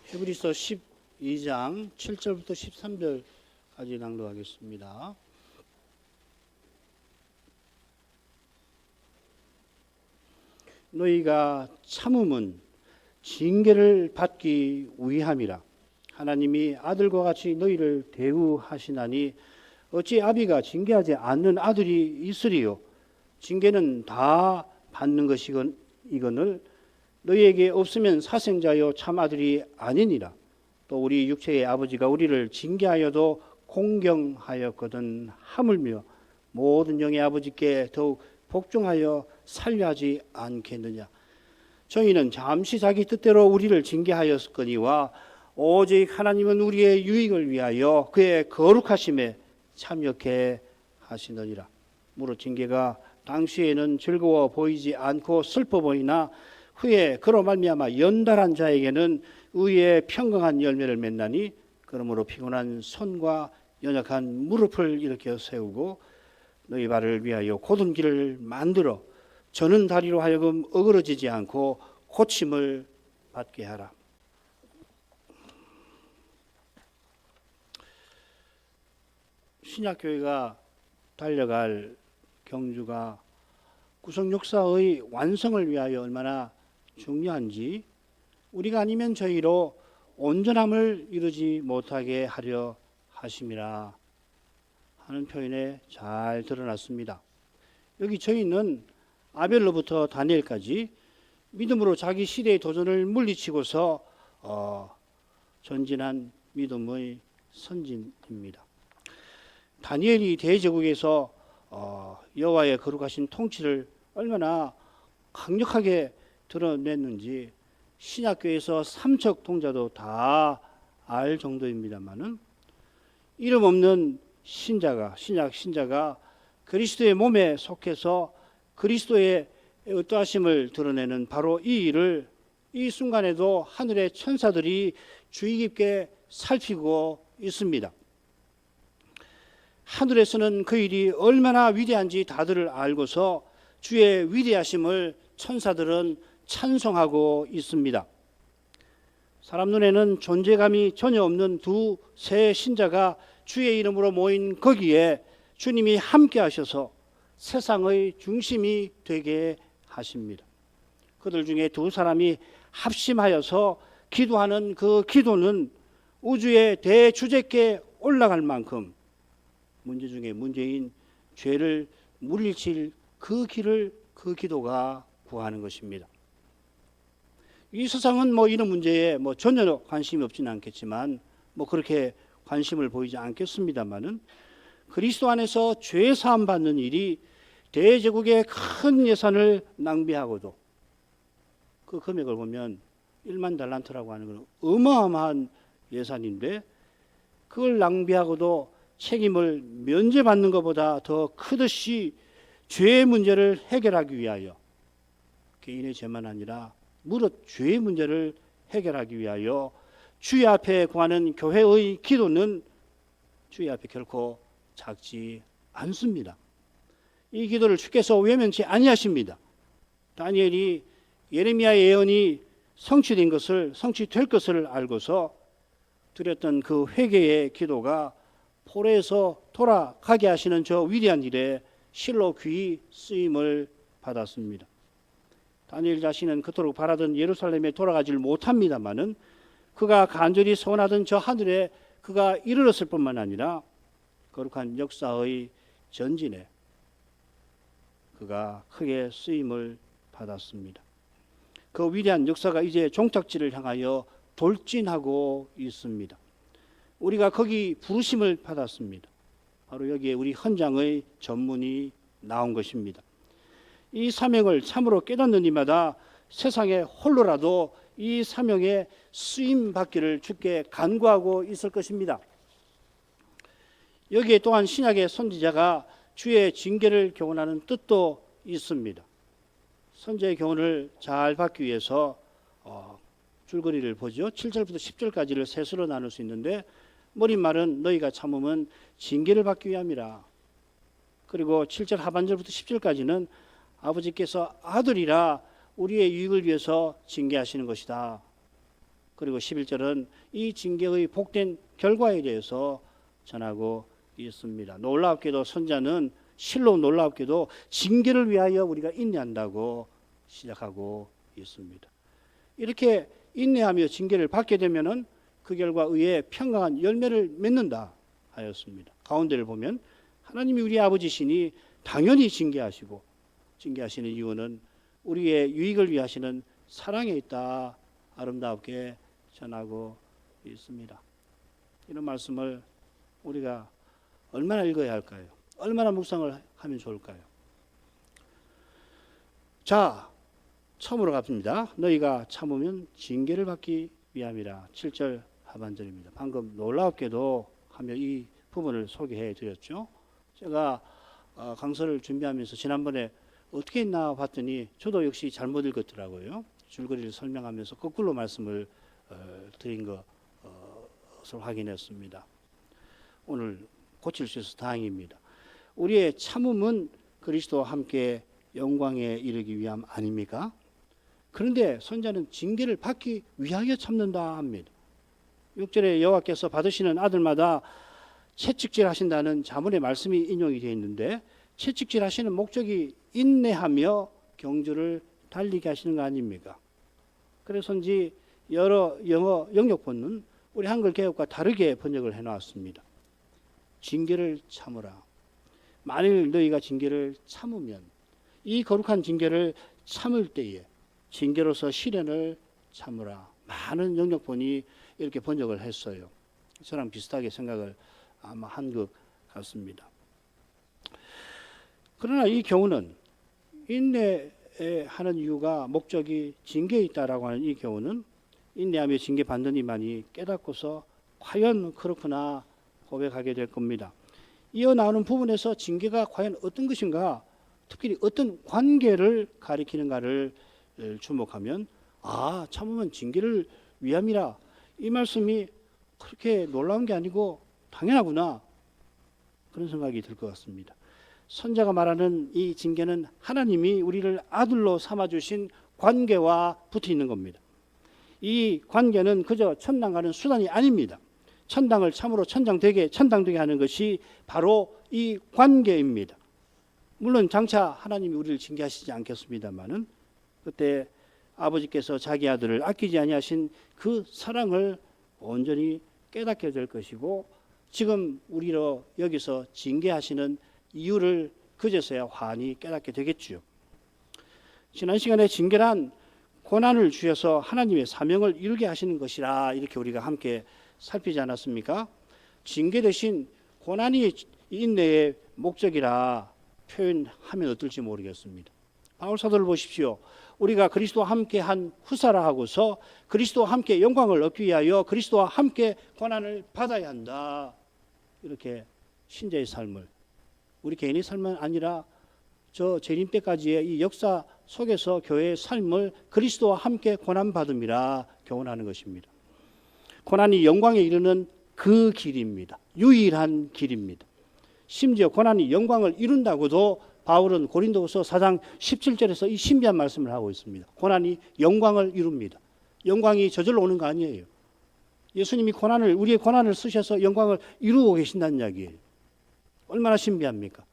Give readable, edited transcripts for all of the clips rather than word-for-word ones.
히브리서 12장 7절부터 13절까지 낭독하겠습니다. 너희가 참음은 징계를 받기 위함이라. 하나님이 아들과 같이 너희를 대우하시나니 어찌 아비가 징계하지 않는 아들이 있으리요. 징계는 다 받는 것이거늘 너희에게 없으면 사생자여 참 아들이 아니니라. 또 우리 육체의 아버지가 우리를 징계하여도 공경하였거든 하물며 모든 영의 아버지께 더욱 복종하여 살려하지 않겠느냐. 저희는 잠시 자기 뜻대로 우리를 징계하였거니와 오직 하나님은 우리의 유익을 위하여 그의 거룩하심에 참여케 하시느니라. 무릇 징계가 당시에는 즐거워 보이지 않고 슬퍼 보이나 후에 그로 말미암아 연달한 자에게는 의의 평강한 열매를 맺나니 그러므로 피곤한 손과 연약한 무릎을 일으켜 세우고 너희 발을 위하여 곧은 길을 만들어 저는 다리로 하여금 어그러지지 않고 고침을 받게 하라. 신약교회가 달려갈 경주가 구속 역사의 완성을 위하여 얼마나 중요한지 우리가 아니면 저희로 온전함을 이루지 못하게 하려 하심이라 하는 표현에 잘 드러났습니다. 여기 저희는 아벨로부터 다니엘까지 믿음으로 자기 시대의 도전을 물리치고서 전진한 믿음의 선진입니다. 다니엘이 대제국에서 여호와의 거룩하신 통치를 얼마나 강력하게 드러냈는지 신약교회에서 삼척 동자도 다 알 정도입니다만은 이름 없는 신약 신자가 그리스도의 몸에 속해서 그리스도의 어떠하심을 드러내는 바로 이 일을 이 순간에도 하늘의 천사들이 주의 깊게 살피고 있습니다. 하늘에서는 그 일이 얼마나 위대한지 다들 알고서 주의 위대하심을 천사들은 찬송하고 있습니다. 사람 눈에는 존재감이 전혀 없는 두세 신자가 주의 이름으로 모인 거기에 주님이 함께 하셔서 세상의 중심이 되게 하십니다. 그들 중에 두 사람이 합심하여서 기도하는 그 기도는 우주의 대주제께 올라갈 만큼 문제 중에 문제인 죄를 물리칠 그 길을 그 기도가 구하는 것입니다. 이 세상은 이런 문제에 전혀 관심이 없지는 않겠지만 그렇게 관심을 보이지 않겠습니다만은 그리스도 안에서 죄 사함 받는 일이 대제국의 큰 예산을 낭비하고도 그 금액을 보면 1만 달란트라고 하는 건 어마어마한 예산인데 그걸 낭비하고도 책임을 면제받는 것보다 더 크듯이 죄의 문제를 해결하기 위하여 개인의 죄만 아니라 무릇 죄의 문제를 해결하기 위하여 주의 앞에 구하는 교회의 기도는 주의 앞에 결코 작지 않습니다. 이 기도를 주께서 외면치 아니하십니다. 다니엘이 예레미야의 예언이 성취될 것을 알고서 드렸던 그 회개의 기도가 포로에서 돌아가게 하시는 저 위대한 일에 실로 귀히 쓰임을 받았습니다. 다니엘 자신은 그토록 바라던 예루살렘에 돌아가질 못합니다마는 그가 간절히 소원하던 저 하늘에 그가 이르렀을 뿐만 아니라 거룩한 역사의 전진에 그가 크게 쓰임을 받았습니다. 그 위대한 역사가 이제 종착지를 향하여 돌진하고 있습니다. 우리가 거기 부르심을 받았습니다. 바로 여기에 우리 헌장의 전문이 나온 것입니다. 이 사명을 참으로 깨닫는 이마다 세상에 홀로라도 이 사명에 쓰임 받기를 주께 간구하고 있을 것입니다. 여기에 또한 신약의 선지자가 주의 징계를 교훈하는 뜻도 있습니다. 선지자의 교훈을 잘 받기 위해서 줄거리를 보죠. 7절부터 10절까지를 셋으로 나눌 수 있는데 머릿말은 너희가 참으면 징계를 받기 위함이라. 그리고 7절 하반절부터 10절까지는 아버지께서 아들이라 우리의 유익을 위해서 징계하시는 것이다. 그리고 11절은 이 징계의 복된 결과에 대해서 전하고 있습니다. 놀랍게도 선자는 실로 놀랍게도 징계를 위하여 우리가 인내한다고 시작하고 있습니다. 이렇게 인내하며 징계를 받게 되면은 그 결과 의에 평강한 열매를 맺는다 하였습니다. 가운데를 보면 하나님이 우리 아버지시니 당연히 징계하시고, 징계하시는 이유는 우리의 유익을 위하시는 사랑에 있다 아름답게 전하고 있습니다. 이런 말씀을 우리가 얼마나 읽어야 할까요? 얼마나 묵상을 하면 좋을까요? 자, 처음으로 갑니다. 너희가 참으면 징계를 받기 위함이라. 7절 하반절입니다. 방금 놀랍게도 하며 이 부분을 소개해 드렸죠. 제가 강서를 준비하면서 지난번에 어떻게 했나 봤더니 저도 역시 잘못 읽었더라고요. 줄거리를 설명하면서 거꾸로 말씀을 드린 것을 확인했습니다. 오늘 고칠 수 있어서 다행입니다. 우리의 참음은 그리스도와 함께 영광에 이르기 위함 아닙니까? 그런데 선자는 징계를 받기 위하여 참는다 합니다. 6절에 여호와께서 받으시는 아들마다 채찍질 하신다는 자문의 말씀이 인용이 되어 있는데, 채찍질 하시는 목적이 인내하며 경주를 달리게 하시는 거 아닙니까? 그래서인지 여러 영어 영역본은 우리 한글 개혁과 다르게 번역을 해놨습니다. 징계를 참으라. 만일 너희가 징계를 참으면, 이 거룩한 징계를 참을 때에 징계로서 시련을 참으라. 많은 영역본이 이렇게 번역을 했어요. 저랑 비슷하게 생각을 아마 한 것 같습니다. 그러나 이 경우는 인내하는 이유가 목적이 징계에 있다라고 하는 이 경우는 인내하며 징계받는 이만이 깨닫고서 과연 그렇구나 고백하게 될 겁니다. 이어 나오는 부분에서 징계가 과연 어떤 것인가, 특히 어떤 관계를 가리키는가를 주목하면, 아, 참으면 징계를 위함이라, 이 말씀이 그렇게 놀라운 게 아니고 당연하구나, 그런 생각이 들 것 같습니다. 선자가 말하는 이 징계는 하나님이 우리를 아들로 삼아주신 관계와 붙어 있는 겁니다. 이 관계는 그저 천당 가는 수단이 아닙니다. 천당을 참으로 천당되게 하는 것이 바로 이 관계입니다. 물론 장차 하나님이 우리를 징계하시지 않겠습니다마는, 그때 아버지께서 자기 아들을 아끼지 아니하신 그 사랑을 온전히 깨닫게 될 것이고, 지금 우리로 여기서 징계하시는 이유를 그제서야 환히 깨닫게 되겠죠. 지난 시간에 징계란 고난을 주셔서 하나님의 사명을 이루게 하시는 것이라 이렇게 우리가 함께 살피지 않았습니까? 징계 대신 고난이 인내의 목적이라 표현하면 어떨지 모르겠습니다. 바울 사도를 보십시오. 우리가 그리스도와 함께 한 후사라 하고서 그리스도와 함께 영광을 얻기 위하여 그리스도와 함께 고난을 받아야 한다. 이렇게 신자의 삶을, 우리 개인의 삶은 아니라 저 재림 때까지의 이 역사 속에서 교회의 삶을 그리스도와 함께 고난받음이라 교훈하는 것입니다. 고난이 영광에 이르는 그 길입니다. 유일한 길입니다. 심지어 고난이 영광을 이룬다고도 바울은 고린도후서 4장 17절에서 이 신비한 말씀을 하고 있습니다. 고난이 영광을 이룹니다. 영광이 저절로 오는 거 아니에요. 예수님이 우리의 고난을 쓰셔서 영광을 이루고 계신다는 이야기예요. 얼마나 신비합니까?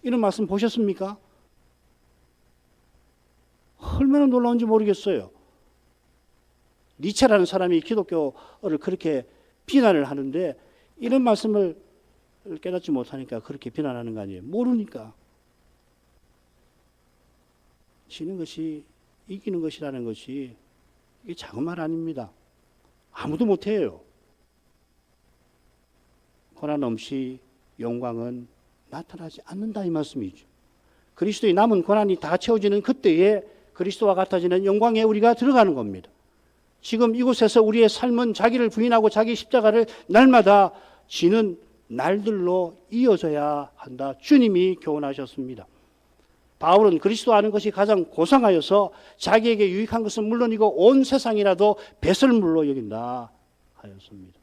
이런 말씀 보셨습니까? 얼마나 놀라운지 모르겠어요. 니체라는 사람이 기독교를 그렇게 비난을 하는데 이런 말씀을 깨닫지 못하니까 그렇게 비난하는 거 아니에요. 모르니까. 지는 것이 이기는 것이라는 것이 이게 작은 말 아닙니다. 아무도 못해요. 고난 없이 영광은 나타나지 않는다 이 말씀이죠. 그리스도의 남은 고난이 다 채워지는 그때에 그리스도와 같아지는 영광에 우리가 들어가는 겁니다. 지금 이곳에서 우리의 삶은 자기를 부인하고 자기 십자가를 날마다 지는 날들로 이어져야 한다. 주님이 교훈하셨습니다. 바울은 그리스도 아는 것이 가장 고상하여서 자기에게 유익한 것은 물론이고 온 세상이라도 배설물로 여긴다 하였습니다.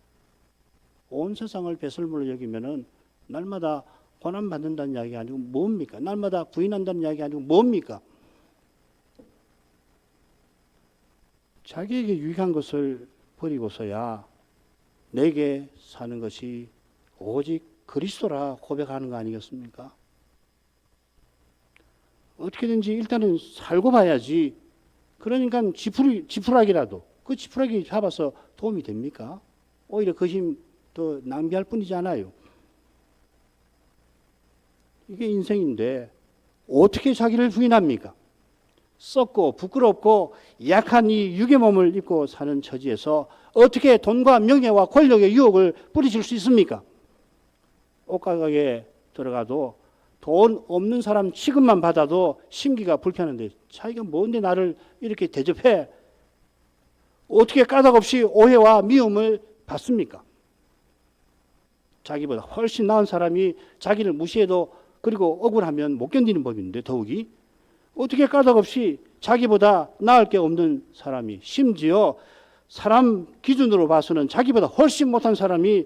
온 세상을 배설물로 여기면은 날마다 고난받는다는 이야기가 아니고 뭡니까? 날마다 부인한다는 이야기가 아니고 뭡니까? 자기에게 유익한 것을 버리고서야 내게 사는 것이 오직 그리스도라 고백하는 거 아니겠습니까? 어떻게든지 일단은 살고 봐야지. 그러니까 지푸라기라도 그 지푸라기 잡아서 도움이 됩니까? 오히려 그 힘 더 낭비할 뿐이지 않아요. 이게 인생인데 어떻게 자기를 부인합니까? 썩고 부끄럽고 약한 이 육의 몸을 입고 사는 처지에서 어떻게 돈과 명예와 권력의 유혹을 뿌리칠 수 있습니까? 옷가게에 들어가도 돈 없는 사람 취급만 받아도 심기가 불편한데 자기가 뭔데 나를 이렇게 대접해? 어떻게 까닭없이 오해와 미움을 받습니까? 자기보다 훨씬 나은 사람이 자기를 무시해도 그리고 억울하면 못 견디는 법인데 더욱이 어떻게 까닭없이 자기보다 나을 게 없는 사람이 심지어 사람 기준으로 봐서는 자기보다 훨씬 못한 사람이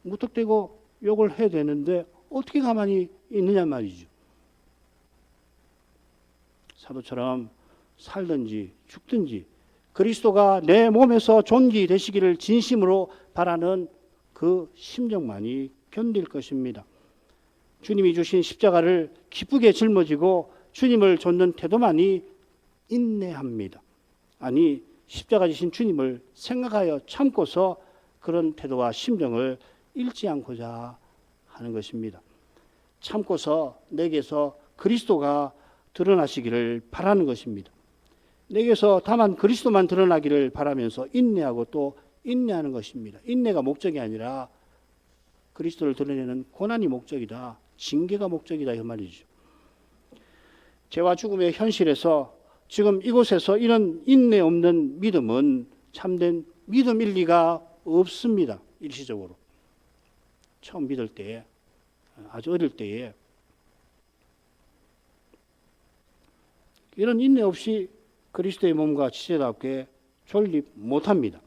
무턱대고 욕을 해야 되는데 어떻게 가만히 있느냐 말이죠. 사도처럼 살든지 죽든지 그리스도가 내 몸에서 존귀되시기를 진심으로 바라는 그 심정만이 견딜 것입니다. 주님이 주신 십자가를 기쁘게 짊어지고 주님을 좇는 태도만이 인내합니다. 아니 십자가 지신 주님을 생각하여 참고서 그런 태도와 심정을 잃지 않고자 하는 것입니다. 참고서 내게서 그리스도가 드러나시기를 바라는 것입니다. 내게서 다만 그리스도만 드러나기를 바라면서 인내하고 또 인내하는 것입니다. 인내가 목적이 아니라 그리스도를 드러내는 고난이 목적이다. 징계가 목적이다 이 말이죠. 죄와 죽음의 현실에서 지금 이곳에서 이런 인내 없는 믿음은 참된 믿음일 리가 없습니다. 일시적으로. 처음 믿을 때에 아주 어릴 때에 이런 인내 없이 그리스도의 몸과 지체답게 존립 못합니다.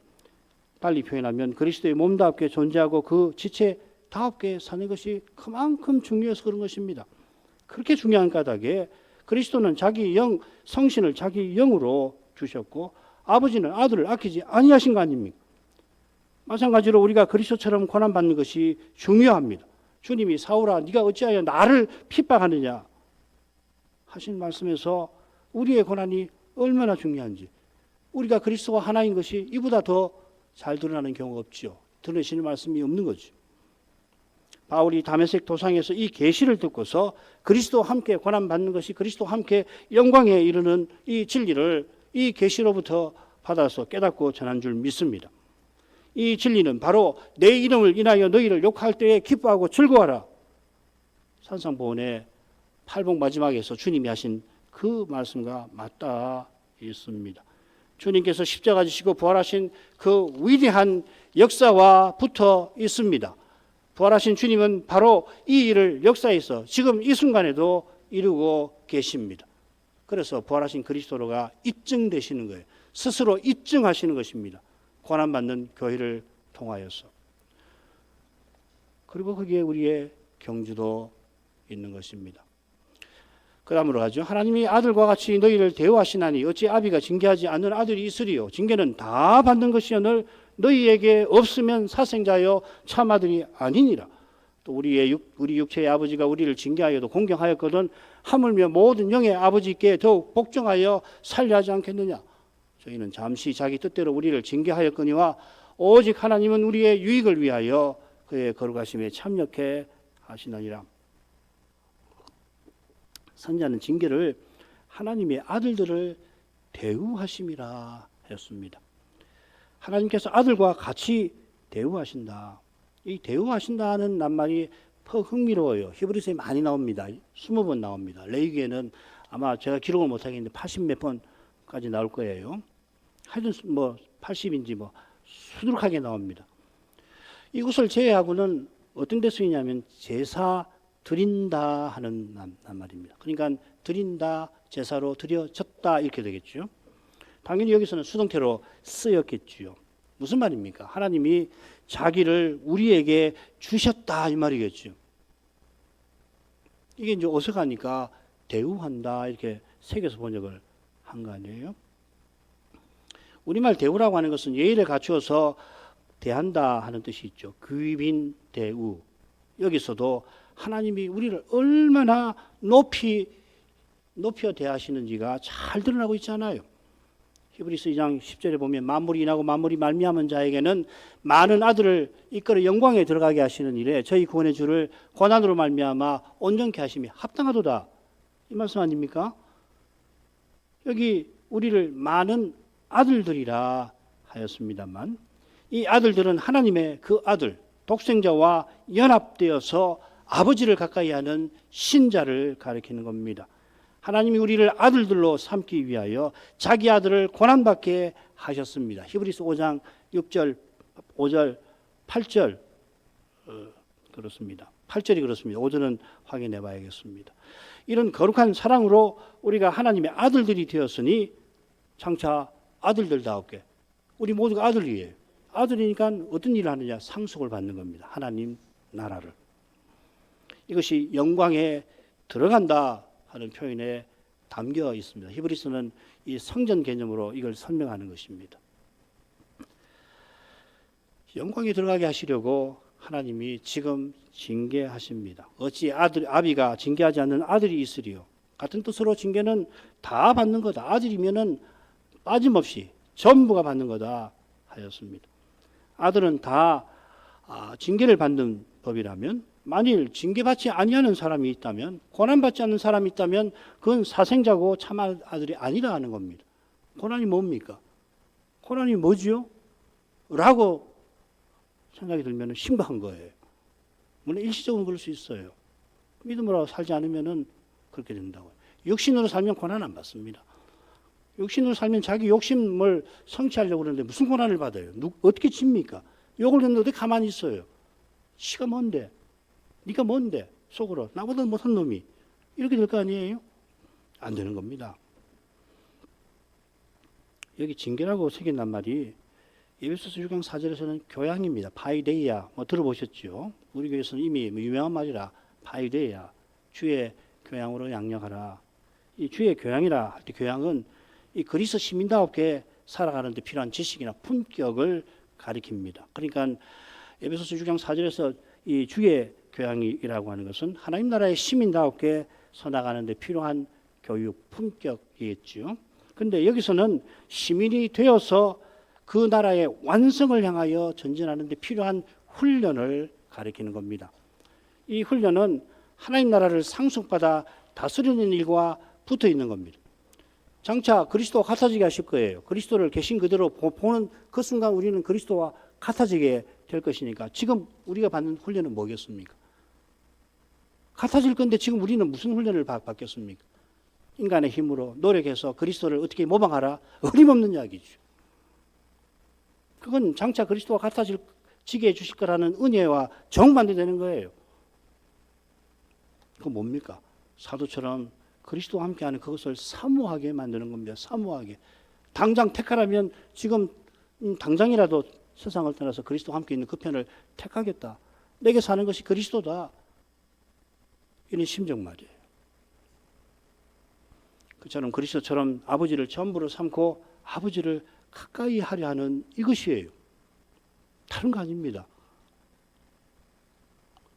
달리 표현하면 그리스도의 몸답게 존재하고 그 지체답게 사는 것이 그만큼 중요해서 그런 것입니다. 그렇게 중요한 까닭에 그리스도는 자기 영, 성신을 자기 영으로 주셨고 아버지는 아들을 아끼지 아니하신 거 아닙니까? 마찬가지로 우리가 그리스도처럼 고난받는 것이 중요합니다. 주님이 사울아 네가 어찌하여 나를 핍박하느냐 하신 말씀에서 우리의 고난이 얼마나 중요한지 우리가 그리스도와 하나인 것이 이보다 더 잘 드러나는 경우가 없죠. 드러내시는 말씀이 없는 거죠. 바울이 다메섹 도상에서 이 계시를 듣고서 그리스도와 함께 고난받는 것이 그리스도와 함께 영광에 이르는 이 진리를 이 계시로부터 받아서 깨닫고 전한 줄 믿습니다. 이 진리는 바로 내 이름을 인하여 너희를 욕할 때에 기뻐하고 즐거워하라. 산상보훈의 팔복 마지막에서 주님이 하신 그 말씀과 맞닿아 있습니다. 주님께서 십자가 지시고 부활하신 그 위대한 역사와 붙어 있습니다. 부활하신 주님은 바로 이 일을 역사에서 지금 이 순간에도 이루고 계십니다. 그래서 부활하신 그리스도로가 입증되시는 거예요. 스스로 입증하시는 것입니다. 고난받는 교회를 통하여서. 그리고 거기에 우리의 경주도 있는 것입니다. 그 다음으로 가죠. 하나님이 아들과 같이 너희를 대우하시나니 어찌 아비가 징계하지 않는 아들이 있으리요. 징계는 다 받는 것이오늘 너희에게 없으면 사생자여 참 아들이 아니니라. 또 우리 육체의 아버지가 우리를 징계하여도 공경하였거든 하물며 모든 영의 아버지께 더욱 복종하여 살려 하지 않겠느냐. 저희는 잠시 자기 뜻대로 우리를 징계하였거니와 오직 하나님은 우리의 유익을 위하여 그의 거룩하심에 참여케 하시느니라. 선자는 징계를 하나님의 아들들을 대우하심이라 했습니다. 하나님께서 아들과 같이 대우하신다. 이 대우하신다는 낱말이 흥미로워요. 히브리서에 많이 나옵니다. 20번 나옵니다. 레위기에는 아마 제가 기록을 못하겠는데 80몇 번까지 나올 거예요. 하여튼 80인지 수두룩하게 나옵니다. 이것을 제외하고는 어떤 데 쓰이냐면 제사 드린다 하는 낱말입니다. 그러니까 드린다, 제사로 드려졌다 이렇게 되겠죠. 당연히 여기서는 수동태로 쓰였겠지요. 무슨 말입니까? 하나님이 자기를 우리에게 주셨다 이 말이겠죠. 이게 이제 어색하니까 대우한다 이렇게 새겨서 번역을 한 거 아니에요? 우리말 대우라고 하는 것은 예의를 갖추어서 대한다 하는 뜻이 있죠. 귀빈 대우. 여기서도 하나님이 우리를 얼마나 높여 대하시는지가 잘 드러나고 있잖아요. 히브리서 2장 10절에 보면 만물이 인하고 만물이 말미암은 자에게는 많은 아들을 이끌어 영광에 들어가게 하시는 일에 저희 구원의 주를 고난으로 말미암아 온전케 하심이 합당하도다. 이 말씀 아닙니까? 여기 우리를 많은 아들들이라 하였습니다만 이 아들들은 하나님의 그 아들 독생자와 연합되어서 아버지를 가까이 하는 신자를 가리키는 겁니다. 하나님이 우리를 아들들로 삼기 위하여 자기 아들을 고난받게 하셨습니다. 히브리서 5장 6절, 5절, 8절 그렇습니다. 8절이 그렇습니다. 5절은 확인해 봐야겠습니다. 이런 거룩한 사랑으로 우리가 하나님의 아들들이 되었으니 장차 아들들다웠게 우리 모두가 아들이에요. 아들이니까 어떤 일을 하느냐? 상속을 받는 겁니다. 하나님 나라를. 이것이 영광에 들어간다 하는 표현에 담겨 있습니다. 히브리서는 이 성전 개념으로 이걸 설명하는 것입니다. 영광에 들어가게 하시려고 하나님이 지금 징계하십니다. 어찌 아비가 징계하지 않는 아들이 있으리요. 같은 뜻으로 징계는 다 받는 거다. 아들이면은 빠짐없이 전부가 받는 거다 하였습니다. 아들은 다 징계를 받는 법이라면 만일 징계받지 아니하는 사람이 있다면 고난받지 않는 사람이 있다면 그건 사생자고 참 아들이 아니라 하는 겁니다. 고난이 뭡니까? 고난이 뭐지요? 라고 생각이 들면 심각한 거예요. 물론 일시적으로 그럴 수 있어요. 믿음으로 살지 않으면 그렇게 된다고요. 육신으로 살면 고난 안 받습니다. 육신으로 살면 자기 욕심을 성취하려고 그러는데 무슨 고난을 받아요? 어떻게 집니까? 욕을 듣는데 어떻게 가만히 있어요? 시가 뭔데? 네가 뭔데? 속으로 나보다 못한 놈이 이렇게 될 거 아니에요? 안 되는 겁니다. 여기 징계라고 새겨난 말이 에베소서 6장 4절에서는 교양입니다. 파이데이아 들어보셨죠? 우리 교회에서는 이미 유명한 말이라 파이데이아 주의 교양으로 양육하라. 이 주의 교양이라 할 때 교양은 이 그리스도 시민다웠게 살아가는 데 필요한 지식이나 품격을 가리킵니다. 그러니까 에베소서 6장 4절에서 이 주의 교양이라고 하는 것은 하나님 나라의 시민다웠게 서나가는 데 필요한 교육 품격이겠죠. 그런데 여기서는 시민이 되어서 그 나라의 완성을 향하여 전진하는 데 필요한 훈련을 가리키는 겁니다. 이 훈련은 하나님 나라를 상속받아 다스리는 일과 붙어 있는 겁니다. 장차 그리스도와 같아지게 하실 거예요. 그리스도를 계신 그대로 보는 그 순간 우리는 그리스도와 같아지게 될 것이니까 지금 우리가 받는 훈련은 뭐겠습니까? 같아질 건데 지금 우리는 무슨 훈련을 받겠습니까? 인간의 힘으로 노력해서 그리스도를 어떻게 모방하라? 어림없는 이야기죠. 그건 장차 그리스도와 같아지게 해주실 거라는 은혜와 정반대 되는 거예요. 그건 뭡니까? 사도처럼 그리스도와 함께하는 그것을 사모하게 만드는 겁니다. 사모하게. 당장 택하라면 지금 당장이라도 세상을 떠나서 그리스도와 함께 있는 그 편을 택하겠다. 내게 사는 것이 그리스도다. 이런 심정 말이에요. 그처럼 그리스도처럼 아버지를 전부로 삼고 아버지를 가까이 하려 하는 이것이에요. 다른 거 아닙니다.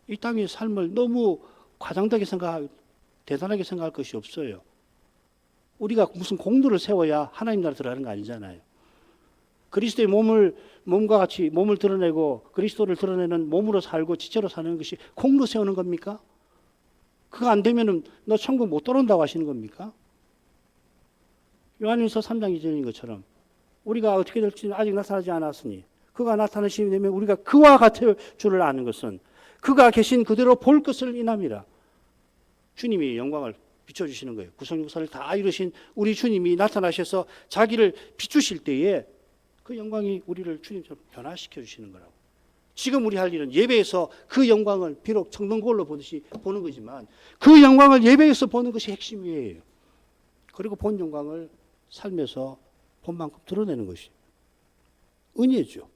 이 땅의 삶을 너무 과장되게 대단하게 생각할 것이 없어요. 우리가 무슨 공로를 세워야 하나님 나라 들어가는 거 아니잖아요. 그리스도의 몸과 같이 몸을 드러내고 그리스도를 드러내는 몸으로 살고 지체로 사는 것이 공로 세우는 겁니까? 그거 안 되면은 너 천국 못 들어온다고 하시는 겁니까? 요한일서 3장 2절인 것처럼 우리가 어떻게 될지는 아직 나타나지 않았으니 그가 나타나시면 되면 우리가 그와 같을 줄을 아는 것은 그가 계신 그대로 볼 것을 인함이라. 주님이 영광을 비춰주시는 거예요. 구성육사를 다 이루신 우리 주님이 나타나셔서 자기를 비추실 때에 그 영광이 우리를 주님처럼 변화시켜 주시는 거라고. 지금 우리 할 일은 예배에서 그 영광을 비록 청동거울로 보듯이 보는 거지만 그 영광을 예배에서 보는 것이 핵심이에요. 그리고 본 영광을 삶에서 본 만큼 드러내는 것이 은혜죠.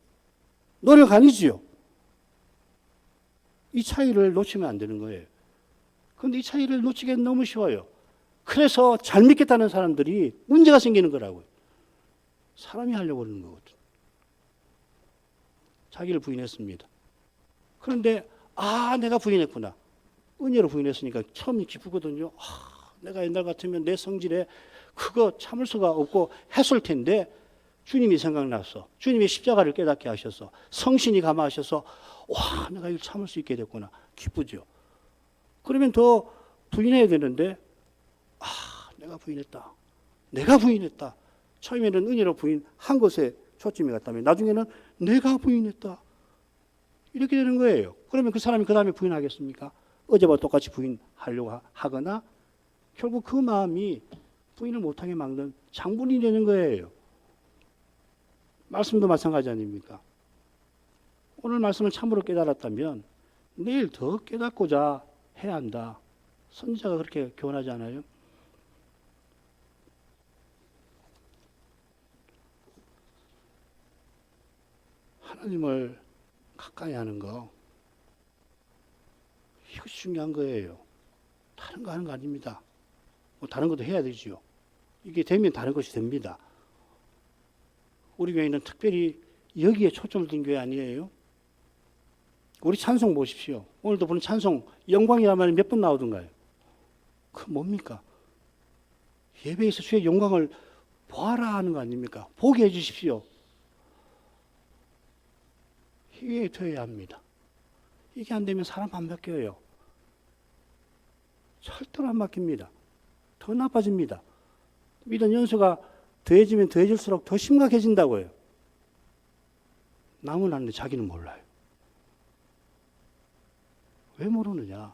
노력 아니지요. 이 차이를 놓치면 안 되는 거예요. 그런데 이 차이를 놓치기는 너무 쉬워요. 그래서 잘 믿겠다는 사람들이 문제가 생기는 거라고요. 사람이 하려고 그러는 거거든. 자기를 부인했습니다. 그런데 내가 부인했구나. 은혜로 부인했으니까 처음이 기쁘거든요. 내가 옛날 같으면 내 성질에 그거 참을 수가 없고 했을 텐데 주님이 생각났어. 주님이 십자가를 깨닫게 하셔서 성신이 감화하셔서 내가 이걸 참을 수 있게 됐구나. 기쁘죠. 그러면 더 부인해야 되는데 내가 부인했다. 내가 부인했다. 처음에는 은혜로 부인한 것에 초점이 갔다면 나중에는 내가 부인했다. 이렇게 되는 거예요. 그러면 그 사람이 그 다음에 부인하겠습니까? 어제와 똑같이 부인하려고 하거나 결국 그 마음이 부인을 못하게 막는 장본인이 되는 거예요. 말씀도 마찬가지 아닙니까? 오늘 말씀을 참으로 깨달았다면 내일 더 깨닫고자 해야 한다. 선지자가 그렇게 교훈하지 않아요? 하나님을 가까이 하는 거, 이것이 중요한 거예요. 다른 거 하는 거 아닙니다. 다른 것도 해야 되지요. 이게 되면 다른 것이 됩니다. 우리 교회는 특별히 여기에 초점을 둔 교회 아니에요? 우리 찬송 보십시오. 오늘도 보는 찬송, 영광이란 말이 몇 번 나오던가요? 그 뭡니까? 예배에서 주의 영광을 보아라 하는 거 아닙니까? 보게 해주십시오. 이게 되어야 합니다. 이게 안 되면 사람 안 바뀌어요. 절대로 안 바뀝니다. 더 나빠집니다. 믿음 연수가 더해지면 더해질수록 더 심각해진다고요. 남은 아는데 자기는 몰라요. 왜 모르느냐?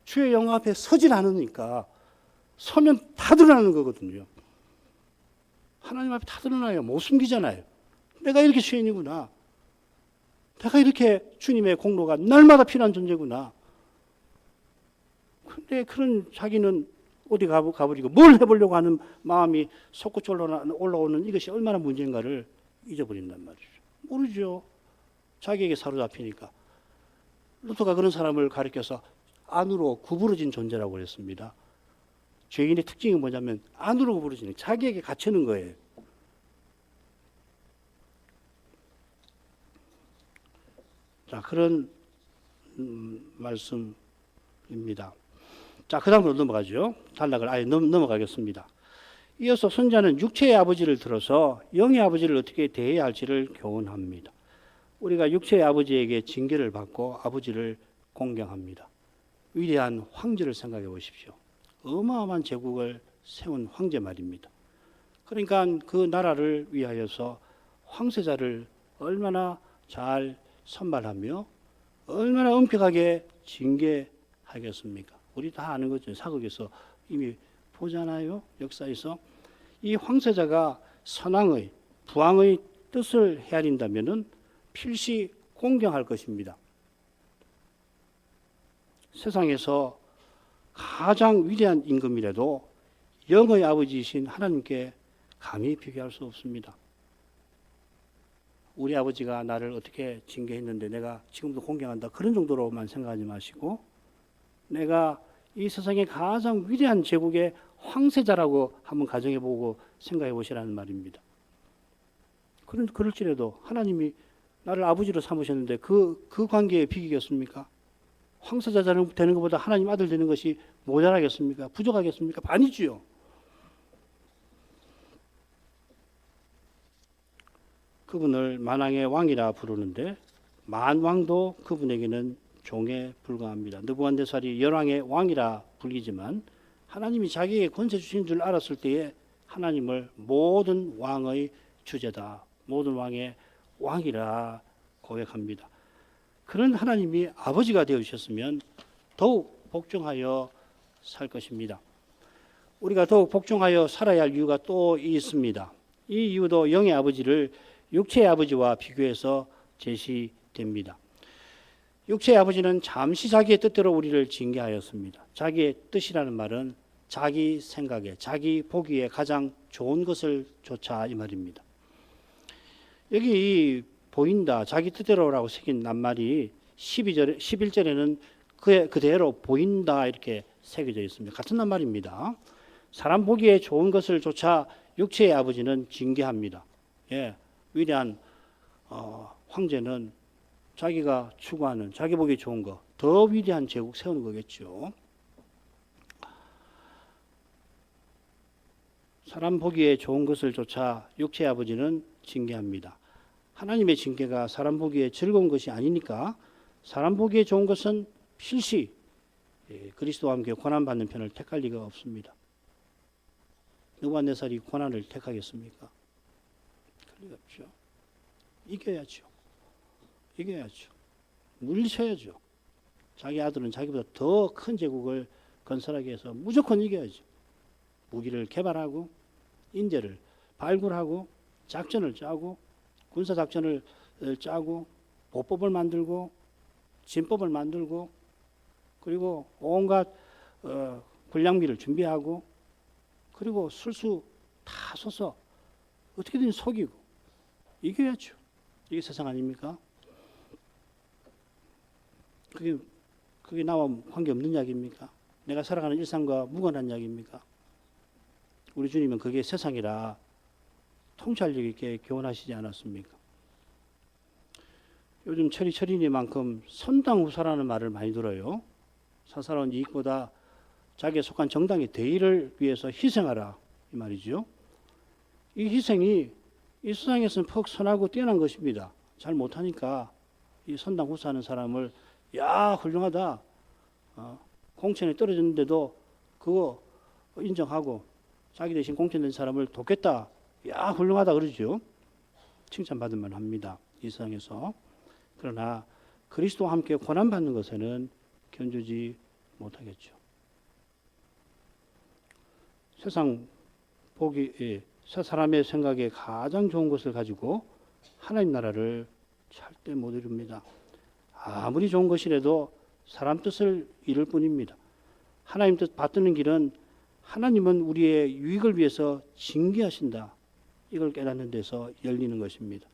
주의 영광 앞에 서질 않으니까. 서면 다 드러나는 거거든요. 하나님 앞에 다 드러나요. 못 숨기잖아요. 내가 이렇게 죄인이구나. 내가 이렇게 주님의 공로가 날마다 필요한 존재구나. 그런데 그런 자기는 어디 가버리고 뭘 해보려고 하는 마음이 솟구쳐 올라오는 이것이 얼마나 문제인가를 잊어버린단 말이죠. 모르죠. 자기에게 사로잡히니까. 루터가 그런 사람을 가리켜서 안으로 구부러진 존재라고 그랬습니다. 죄인의 특징이 뭐냐면 안으로 구부러지는, 자기에게 갇히는 거예요. 자, 그런 말씀입니다. 자, 그 다음으로 넘어가죠. 단락을 아예 넘어가겠습니다. 이어서 선지자는 육체의 아버지를 들어서 영의 아버지를 어떻게 대해야 할지를 교훈합니다. 우리가 육체의 아버지에게 징계를 받고 아버지를 공경합니다. 위대한 황제를 생각해 보십시오. 어마어마한 제국을 세운 황제 말입니다. 그러니까 그 나라를 위하여서 황세자를 얼마나 잘 선발하며 얼마나 엄격하게 징계하겠습니까? 우리 다 아는 거죠. 사극에서 이미 보잖아요. 역사에서. 이 황세자가 선왕의, 부왕의 뜻을 헤아린다면 필시 공경할 것입니다. 세상에서 가장 위대한 임금이라도 영의 아버지이신 하나님께 감히 비교할 수 없습니다. 우리 아버지가 나를 어떻게 징계했는데 내가 지금도 공경한다. 그런 정도로만 생각하지 마시고 내가 이 세상의 가장 위대한 제국의 황세자라고 한번 가정해보고 생각해 보시라는 말입니다. 그럴지라도 하나님이 나를 아버지로 삼으셨는데 그 관계에 비기겠습니까? 황세자 되는 것보다 하나님 아들 되는 것이 모자라겠습니까? 부족하겠습니까? 아니지요. 그분을 만왕의 왕이라 부르는데 만왕도 그분에게는 종에 불과합니다. 느부갓네살이 열왕의 왕이라 불리지만 하나님이 자기에게 권세 주신 줄 알았을 때에 하나님을 모든 왕의 주제다, 모든 왕의 왕이라 고백합니다. 그런 하나님이 아버지가 되어주셨으면 더욱 복종하여 살 것입니다. 우리가 더욱 복종하여 살아야 할 이유가 또 있습니다. 이 이유도 영의 아버지를 육체의 아버지와 비교해서 제시됩니다. 육체의 아버지는 잠시 자기의 뜻대로 우리를 징계하였습니다. 자기의 뜻이라는 말은 자기 생각에, 자기 보기에 가장 좋은 것을 쫓아 이 말입니다. 여기 보인다, 자기 뜻대로라고 새긴 낱말이 11절에는 그대로 보인다 이렇게 새겨져 있습니다. 같은 낱말입니다. 사람 보기에 좋은 것을 쫓아 육체의 아버지는 징계합니다. 예, 위대한 황제는 자기가 추구하는 자기 보기 좋은 거, 더 위대한 제국 세우는 거겠죠. 사람 보기에 좋은 것을 조차 육체의 아버지는 징계합니다. 하나님의 징계가 사람 보기에 즐거운 것이 아니니까 사람 보기에 좋은 것은 필시 그리스도와 함께 고난받는 편을 택할 리가 없습니다. 누가 내 살이 고난을 택하겠습니까? 그럴 리가 없죠. 이겨야죠. 이겨야죠. 물리쳐야죠. 자기 아들은 자기보다 더 큰 제국을 건설하기 위해서 무조건 이겨야죠. 무기를 개발하고 인재를 발굴하고 작전을 짜고 군사작전을 짜고 보법을 만들고 진법을 만들고 그리고 온갖 군량미를 준비하고 그리고 술수 다 쏘서 어떻게든 속이고 이겨야죠. 이게 세상 아닙니까? 그게 나와 관계없는 이야기입니까? 내가 살아가는 일상과 무관한 이야기입니까? 우리 주님은 그게 세상이라 통찰력 있게 교훈하시지 않았습니까? 요즘 철이니만큼 선당후사라는 말을 많이 들어요. 사사로운 이익보다 자기에 속한 정당의 대의를 위해서 희생하라 이 말이죠. 이 희생이 이 세상에서는 퍽 선하고 뛰어난 것입니다. 잘 못하니까 이 선당후사하는 사람을 야 훌륭하다 공천에 떨어졌는데도 그거 인정하고 자기 대신 공천된 사람을 돕겠다 야 훌륭하다 그러죠. 칭찬받을 만합니다. 이 세상에서. 그러나 그리스도와 함께 고난받는 것에는 견주지 못하겠죠. 세상 보기 세 사람의 생각에 가장 좋은 것을 가지고 하나님 나라를 절대 못 이룹니다. 아무리 좋은 것이라도 사람 뜻을 이룰 뿐입니다. 하나님 뜻 받드는 길은 하나님은 우리의 유익을 위해서 징계하신다. 이걸 깨닫는 데서 열리는 것입니다.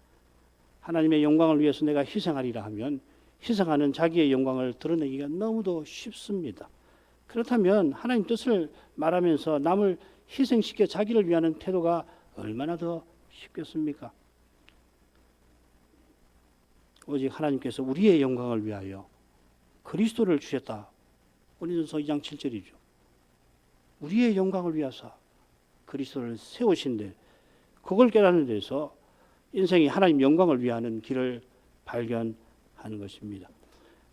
하나님의 영광을 위해서 내가 희생하리라 하면 희생하는 자기의 영광을 드러내기가 너무도 쉽습니다. 그렇다면 하나님 뜻을 말하면서 남을 희생시켜 자기를 위하는 태도가 얼마나 더 쉽겠습니까? 오직 하나님께서 우리의 영광을 위하여 그리스도를 주셨다. 고린도서 2장 7절이죠. 우리의 영광을 위하사 그리스도를 세우신데 그걸 깨닫는 데서 인생이 하나님 영광을 위하는 길을 발견하는 것입니다.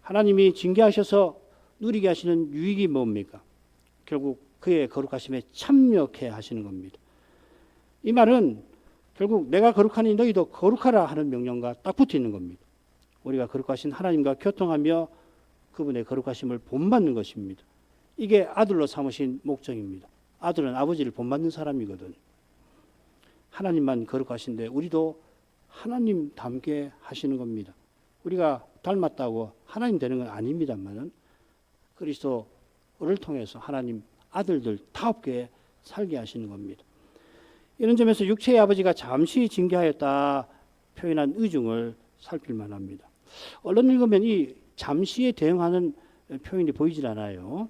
하나님이 징계하셔서 누리게 하시는 유익이 뭡니까? 결국 그의 거룩하심에 참여케 하시는 겁니다. 이 말은 결국 내가 거룩하니 너희도 거룩하라 하는 명령과 딱 붙어 있는 겁니다. 우리가 거룩하신 하나님과 교통하며 그분의 거룩하심을 본받는 것입니다. 이게 아들로 삼으신 목적입니다. 아들은 아버지를 본받는 사람이거든요. 하나님만 거룩하신데 우리도 하나님 닮게 하시는 겁니다. 우리가 닮았다고 하나님 되는 건 아닙니다만은 그리스도를 통해서 하나님 아들들 다없게 살게 하시는 겁니다. 이런 점에서 육체의 아버지가 잠시 징계하였다 표현한 의중을 살필 만합니다. 얼른 읽으면 이 잠시에 대응하는 표현이 보이질 않아요.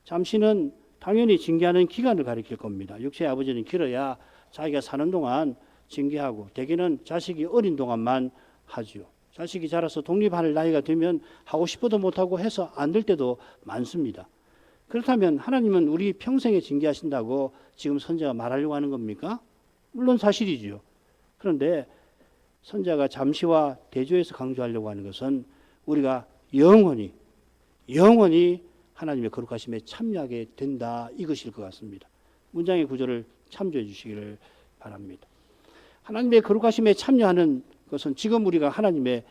잠시는 당연히 징계하는 기간을 가리킬 겁니다. 육체의 아버지는 길어야 자기가 사는 동안 징계하고 대개는 자식이 어린 동안만 하죠. 자식이 자라서 독립할 나이가 되면 하고 싶어도 못하고 해서 안 될 때도 많습니다. 그렇다면 하나님은 우리 평생에 징계하신다고 지금 선지자가 말하려고 하는 겁니까? 물론 사실이죠. 그런데 선지자가 잠시와 대조해서 강조하려고 하는 것은 우리가 영원히 하나님의 거룩하심에 참여하게 된다 이것일 것 같습니다. 문장의 구조를 참조해 주시기를 바랍니다. 하나님의 거룩하심에 참여하는 것은 지금 우리가 하나님을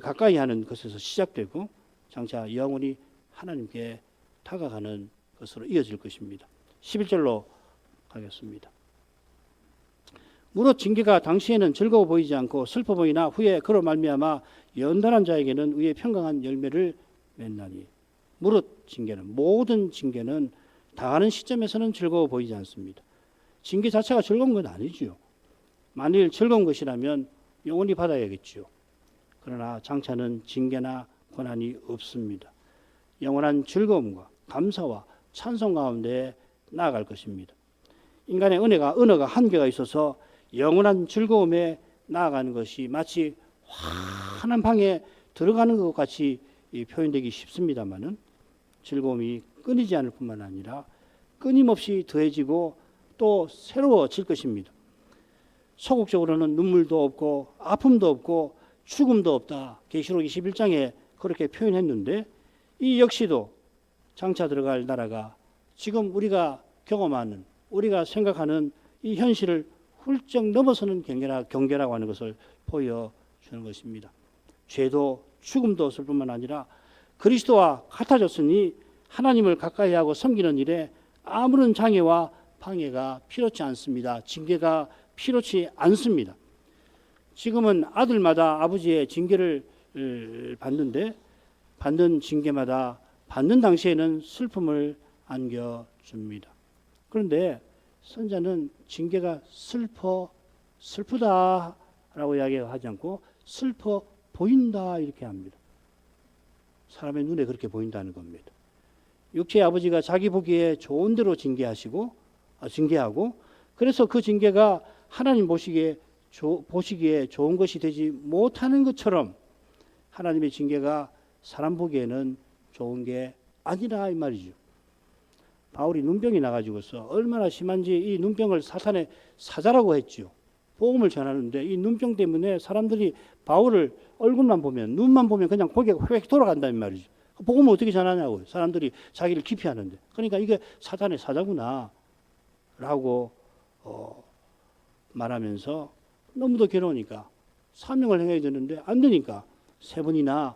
가까이 하는 것에서 시작되고 장차 영원히 하나님께 다가가는 것으로 이어질 것입니다. 11절로 가겠습니다. 무릇 징계가 당시에는 즐거워 보이지 않고 슬퍼 보이나 후에 그로 말미암아 연단한 자에게는 의의 평강한 열매를 맺나니. 무릇 징계는 모든 징계는 당하는 시점에서는 즐거워 보이지 않습니다. 징계 자체가 즐거운 건 아니죠. 만일 즐거운 것이라면 영원히 받아야겠죠. 그러나 장차는 징계나 고난이 없습니다. 영원한 즐거움과 감사와 찬송 가운데 나아갈 것입니다. 인간의 언어가 한계가 있어서 영원한 즐거움에 나아가는 것이 마치 환한 방에 들어가는 것 같이 표현되기 쉽습니다만은 즐거움이 끊이지 않을 뿐만 아니라 끊임없이 더해지고 또 새로워질 것입니다. 소극적으로는 눈물도 없고 아픔도 없고 죽음도 없다. 계시록 21장에 그렇게 표현했는데 이 역시도 장차 들어갈 나라가 지금 우리가 경험하는 우리가 생각하는 이 현실을 훌쩍 넘어서는 경계라고 하는 것을 보여주는 것입니다. 죄도 죽음도 없을 뿐만 아니라 그리스도와 같아졌으니 하나님을 가까이하고 섬기는 일에 아무런 장애와 방해가 필요치 않습니다. 징계가 필요치 않습니다. 지금은 아들마다 아버지의 징계를 받는데 받는 징계마다 받는 당시에는 슬픔을 안겨줍니다. 그런데 선자는 징계가 슬프다라고 이야기하지 않고 슬퍼 보인다 이렇게 합니다. 사람의 눈에 그렇게 보인다는 겁니다. 육체의 아버지가 자기 보기에 좋은 대로 징계하고 그래서 그 징계가 하나님 보시기에 좋은 것이 되지 못하는 것처럼 하나님의 징계가 사람 보기에는 좋은 게 아니라 이 말이죠. 바울이 눈병이 나가지고서 얼마나 심한지 이 눈병을 사탄의 사자라고 했죠. 복음을 전하는데 이 눈병 때문에 사람들이 바울을 얼굴만 보면 눈만 보면 그냥 고개가 휙 돌아간다는 말이죠. 복음을 어떻게 전하냐고요. 사람들이 자기를 기피하는데. 그러니까 이게 사탄의 사자구나 라고 말하면서 너무도 괴로우니까 사명을 행해야 되는데 안 되니까 세 번이나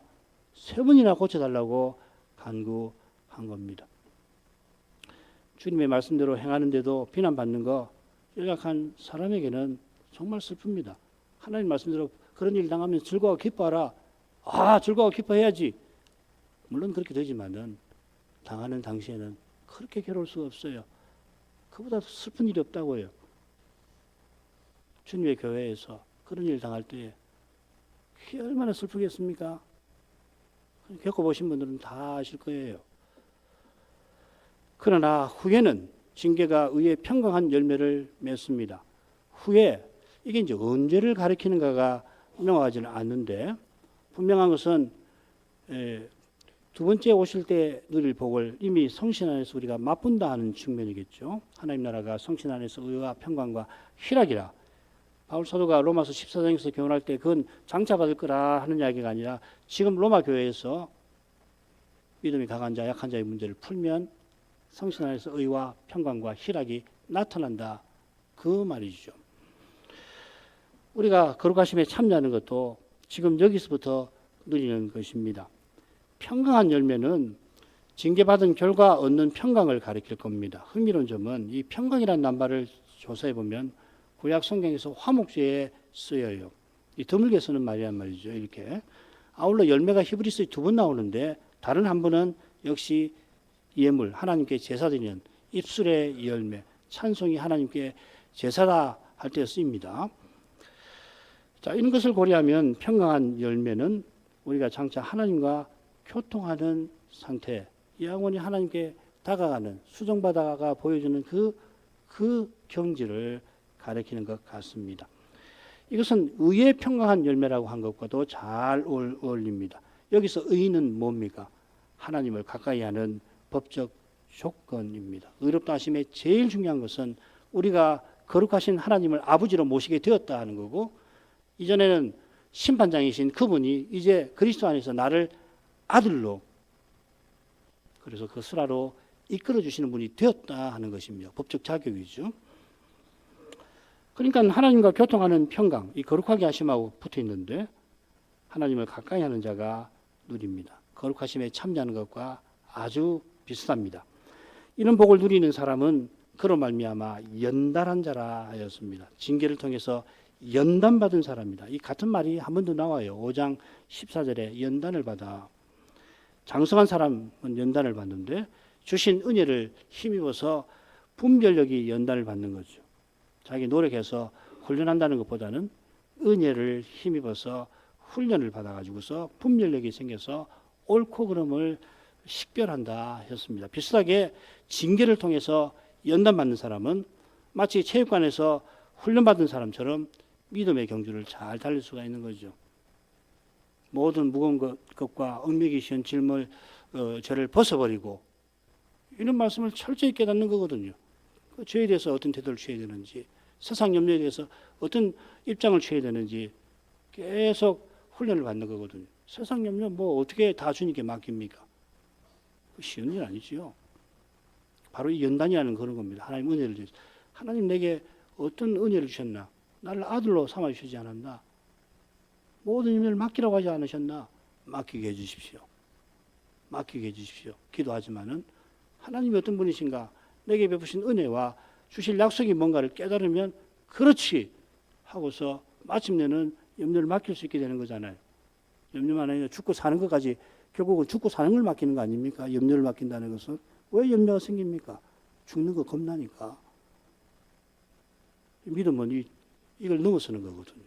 고쳐달라고 간구한 겁니다. 주님의 말씀대로 행하는데도 비난받는 거 연약한 사람에게는 정말 슬픕니다. 하나님 말씀대로 그런 일 당하면 즐거워 기뻐하라. 즐거워 기뻐해야지. 물론 그렇게 되지만은 당하는 당시에는 그렇게 괴로울 수가 없어요. 그보다 슬픈 일이 없다고요. 주님의 교회에서 그런 일 당할 때 그게 얼마나 슬프겠습니까? 겪어보신 분들은 다 아실 거예요. 그러나 후에는 징계가 의의 평강한 열매를 맺습니다. 후에 이게 이제 언제를 가리키는가가 명확하지는 않는데 분명한 것은 두 번째 오실 때 누릴 복을 이미 성신 안에서 우리가 맛본다 하는 측면이겠죠. 하나님 나라가 성신 안에서 의와 평강과 희락이라. 바울 사도가 로마서 14장에서 교훈할 때 그건 장차 받을 거라 하는 이야기가 아니라 지금 로마 교회에서 믿음이 강한 자, 약한 자의 문제를 풀면 성신 안에서 의와 평강과 희락이 나타난다. 그 말이죠. 우리가 거룩하심에 참여하는 것도 지금 여기서부터 누리는 것입니다. 평강한 열매는 징계받은 결과 얻는 평강을 가리킬 겁니다. 흥미로운 점은 이 평강이라는 낱말을 조사해 보면 구약 성경에서 화목제에 쓰여요. 이 드물게 쓰는 말이란 말이죠. 이렇게 아울러 열매가 히브리서에 2번 나오는데 다른 한 번은 역시 예물, 하나님께 제사드리는 입술의 열매, 찬송이 하나님께 제사다 할 때 쓰입니다. 자, 이런 것을 고려하면 평강한 열매는 우리가 장차 하나님과 교통하는 상태, 영원히 하나님께 다가가는 수정받아가 보여주는 그 경지를 가리키는 것 같습니다. 이것은 의의 평강한 열매라고 한 것과도 잘 어울립니다. 여기서 의는 뭡니까? 하나님을 가까이 하는 법적 조건입니다. 의롭다 하심의 제일 중요한 것은 우리가 거룩하신 하나님을 아버지로 모시게 되었다 하는 거고 이전에는 심판장이신 그분이 이제 그리스도 안에서 나를 아들로 그래서 그 수라로 이끌어 주시는 분이 되었다 하는 것입니다. 법적 자격이죠. 그러니까 하나님과 교통하는 평강, 이 거룩하게 하심하고 붙어 있는데 하나님을 가까이 하는 자가 누립니다. 거룩하심에 참여하는 것과 아주 비슷합니다. 이런 복을 누리는 사람은 그로 말미암아 연단한 자라 하였습니다. 징계를 통해서 연단받은 사람이다. 이 같은 말이 한 번 더 나와요. 5장 14절에 연단을 받아. 장성한 사람은 연단을 받는데 주신 은혜를 힘입어서 분별력이 연단을 받는 거죠. 자기 노력해서 훈련한다는 것보다는 은혜를 힘입어서 훈련을 받아가지고서 분별력이 생겨서 옳고 그름을 식별한다 했습니다. 비슷하게 징계를 통해서 연단받는 사람은 마치 체육관에서 훈련받은 사람처럼 믿음의 경주를 잘 달릴 수가 있는 거죠. 모든 무거운 것과 얽매기 쉬운 짐을 저를 벗어버리고 이런 말씀을 철저히 깨닫는 거거든요. 저에 대해서 어떤 태도를 취해야 되는지, 세상 염려에 대해서 어떤 입장을 취해야 되는지 계속 훈련을 받는 거거든요. 세상 염려 뭐 어떻게 다 주님께 맡깁니까? 쉬운 일 아니지요. 바로 이 연단이라는 그런 겁니다. 하나님 은혜를 주셔서 하나님 내게 어떤 은혜를 주셨나? 나를 아들로 삼아 주시지 않았나? 모든 일을 맡기라고 하지 않으셨나? 맡기게 해주십시오. 맡기게 해주십시오. 기도하지만은 하나님이 어떤 분이신가? 내게 베푸신 은혜와 주실 약속이 뭔가를 깨달으면 그렇지 하고서 마침내는 염려를 맡길 수 있게 되는 거잖아요. 염려만 아니라 죽고 사는 것까지 결국은 죽고 사는 걸 맡기는 거 아닙니까? 염려를 맡긴다는 것은 왜 염려가 생깁니까? 죽는 거 겁나니까. 믿음은 이걸 넘어서는 거거든요.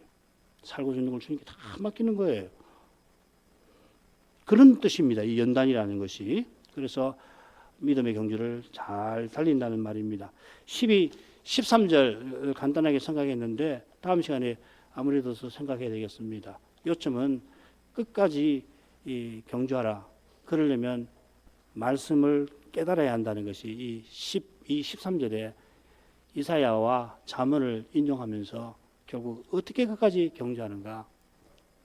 살고 죽는 걸 주님께 다 맡기는 거예요. 그런 뜻입니다. 이 연단이라는 것이. 그래서 믿음의 경주를 잘 달린다는 말입니다. 13절 간단하게 생각했는데 다음 시간에 아무래도 더 생각해야 되겠습니다. 요점은 끝까지 경주하라. 그러려면 말씀을 깨달아야 한다는 것이 이 13절에 이사야와 잠언을 인용하면서 결국 어떻게 끝까지 경주하는가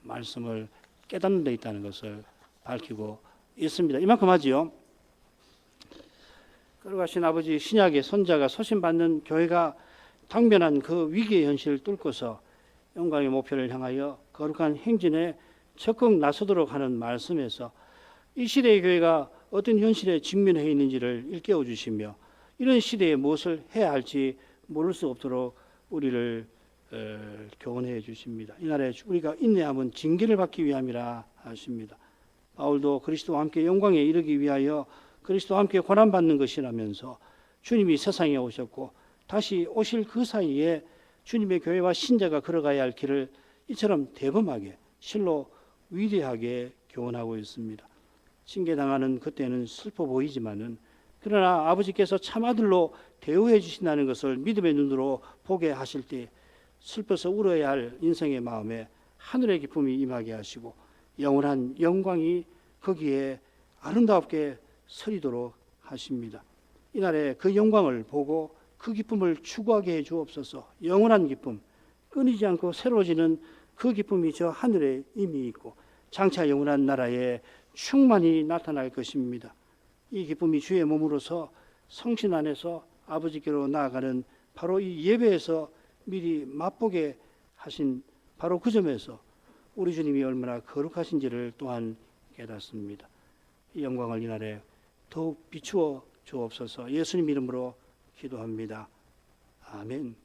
말씀을 깨닫는 데 있다는 것을 밝히고 있습니다. 이만큼 하지요. 걸어가신 아버지 신약의 선자가 소신받는 교회가 당면한 그 위기의 현실을 뚫고서 영광의 목표를 향하여 거룩한 행진에 적극 나서도록 하는 말씀에서 이 시대의 교회가 어떤 현실에 직면해 있는지를 일깨워 주시며 이런 시대에 무엇을 해야 할지 모를 수 없도록 우리를 교훈해 주십니다. 이날에 우리가 인내함은 징계를 받기 위함이라 하십니다. 바울도 그리스도와 함께 영광에 이르기 위하여 그리스도와 함께 고난받는 것이라면서 주님이 세상에 오셨고 다시 오실 그 사이에 주님의 교회와 신자가 걸어가야 할 길을 이처럼 대범하게 실로 위대하게 교훈하고 있습니다. 징계당하는 그때는 슬퍼 보이지만은 그러나 아버지께서 참아들로 대우해 주신다는 것을 믿음의 눈으로 보게 하실 때 슬퍼서 울어야 할 인생의 마음에 하늘의 기쁨이 임하게 하시고 영원한 영광이 거기에 아름답게 서리도록 하십니다. 이날에 그 영광을 보고 그 기쁨을 추구하게 해 주옵소서. 영원한 기쁨, 끊이지 않고 새로워지는 그 기쁨이 저 하늘에 이미 있고 장차 영원한 나라에 충만히 나타날 것입니다. 이 기쁨이 주의 몸으로서 성신 안에서 아버지께로 나아가는 바로 이 예배에서 미리 맛보게 하신 바로 그 점에서 우리 주님이 얼마나 거룩하신지를 또한 깨닫습니다. 이 영광을 이날에 더욱 비추어 주옵소서. 예수님 이름으로 기도합니다. 아멘.